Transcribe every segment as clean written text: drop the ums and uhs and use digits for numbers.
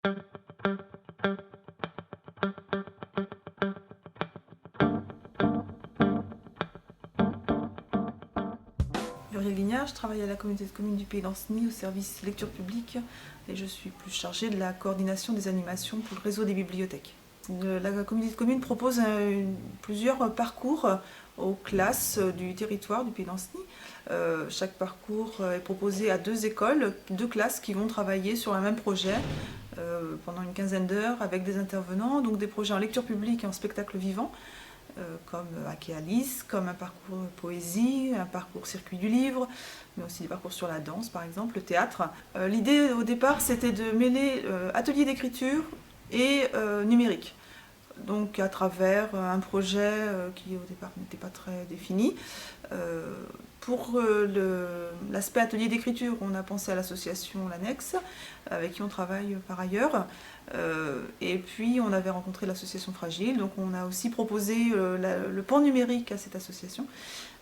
Muriel Guignard, je travaille à la communauté de communes du Pays d'Ancenis au service lecture publique et je suis plus chargée de la coordination des animations pour le réseau des bibliothèques. La communauté de communes propose plusieurs parcours aux classes du territoire du Pays d'Ancenis. Chaque parcours est proposé à deux classes qui vont travailler sur un même projet pendant une quinzaine d'heures avec des intervenants, donc des projets en lecture publique et en spectacle vivant. Comme Akéalis, comme un parcours poésie, un parcours circuit du livre, mais aussi des parcours sur la danse par exemple, le théâtre. L'idée au départ c'était de mêler atelier d'écriture et numérique. Donc à travers un projet qui au départ n'était pas très défini. Pour l'aspect atelier d'écriture, on a pensé à l'association L'Annexe, avec qui on travaille par ailleurs. Et puis on avait rencontré l'association Fragile, donc on a aussi proposé le pan numérique à cette association.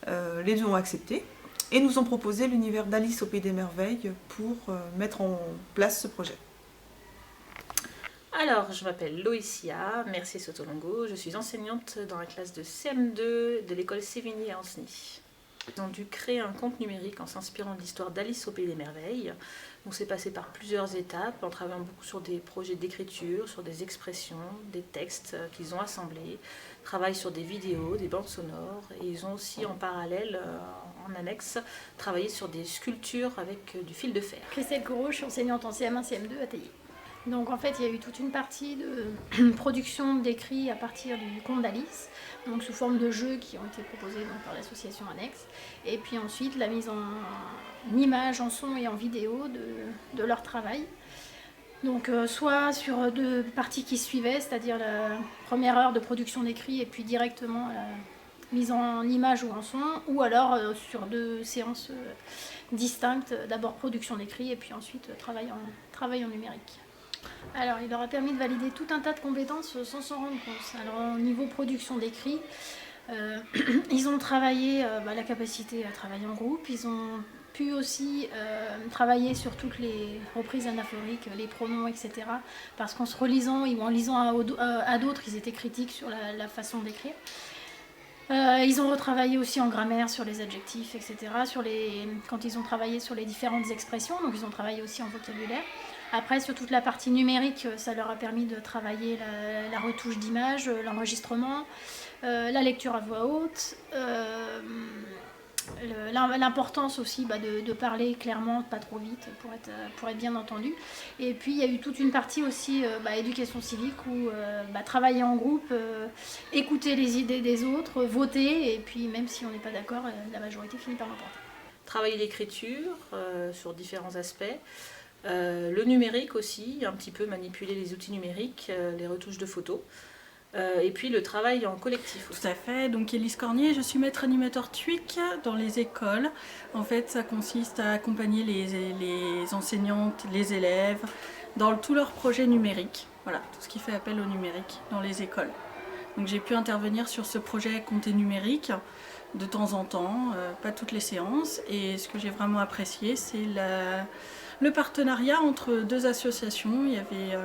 Les deux ont accepté et nous ont proposé l'univers d'Alice au Pays des Merveilles pour mettre en place ce projet. Alors, je m'appelle Loïcia Mercier Sotolongo, je suis enseignante dans la classe de CM2 de l'école Sévigné à Ancenis. Ils ont dû créer un conte numérique en s'inspirant de l'histoire d'Alice au Pays des Merveilles. Donc c'est passé par plusieurs étapes, en travaillant beaucoup sur des projets d'écriture, sur des expressions, des textes qu'ils ont assemblés, travaillent sur des vidéos, des bandes sonores, et ils ont aussi en parallèle, en annexe, travaillé sur des sculptures avec du fil de fer. Christelle Corot, je suis enseignante en CM1, CM2 atelier. Donc en fait, il y a eu toute une partie de production d'écrits à partir du conte d'Alice, donc sous forme de jeux qui ont été proposés donc, par l'association Annexe, et puis ensuite la mise en images, en son et en vidéo de leur travail. Donc soit sur deux parties qui suivaient, c'est-à-dire la première heure de production d'écrits et puis directement la mise en image ou en son, ou alors sur deux séances distinctes, d'abord production d'écrits et puis ensuite travail en numérique. Alors, il leur a permis de valider tout un tas de compétences sans s'en rendre compte. Alors, au niveau production d'écrit, ils ont travaillé la capacité à travailler en groupe. Ils ont pu aussi travailler sur toutes les reprises anaphoriques, les pronoms, etc. Parce qu'en se relisant ou en lisant à d'autres, ils étaient critiques sur la façon d'écrire. Ils ont retravaillé aussi en grammaire sur les adjectifs, etc. Quand ils ont travaillé sur les différentes expressions, donc ils ont travaillé aussi en vocabulaire. Après, sur toute la partie numérique, ça leur a permis de travailler la retouche d'image, l'enregistrement, la lecture à voix haute, l'importance aussi de parler clairement, pas trop vite, pour être bien entendu. Et puis, il y a eu toute une partie aussi éducation civique où travailler en groupe, écouter les idées des autres, voter, et puis même si on n'est pas d'accord, la majorité finit par l'emporter. Travailler l'écriture sur différents aspects. Le numérique aussi, un petit peu manipuler les outils numériques, les retouches de photos, et puis le travail en collectif aussi. Tout à fait, donc Élise Cornier, je suis maître animateur TWIC dans les écoles. En fait, ça consiste à accompagner les enseignantes, les élèves dans tous leurs projets numériques. Voilà, tout ce qui fait appel au numérique dans les écoles. Donc j'ai pu intervenir sur ce projet Compter numérique de temps en temps, pas toutes les séances, et ce que j'ai vraiment apprécié, c'est le partenariat entre deux associations. Il y avait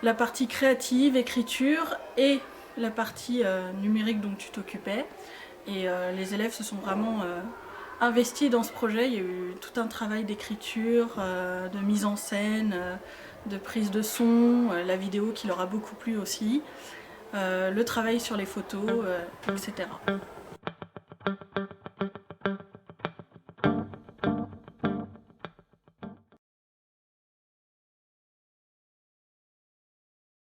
la partie créative, écriture, et la partie numérique dont tu t'occupais. Et les élèves se sont vraiment investis dans ce projet. Il y a eu tout un travail d'écriture, de mise en scène, de prise de son, la vidéo qui leur a beaucoup plu aussi, le travail sur les photos, etc.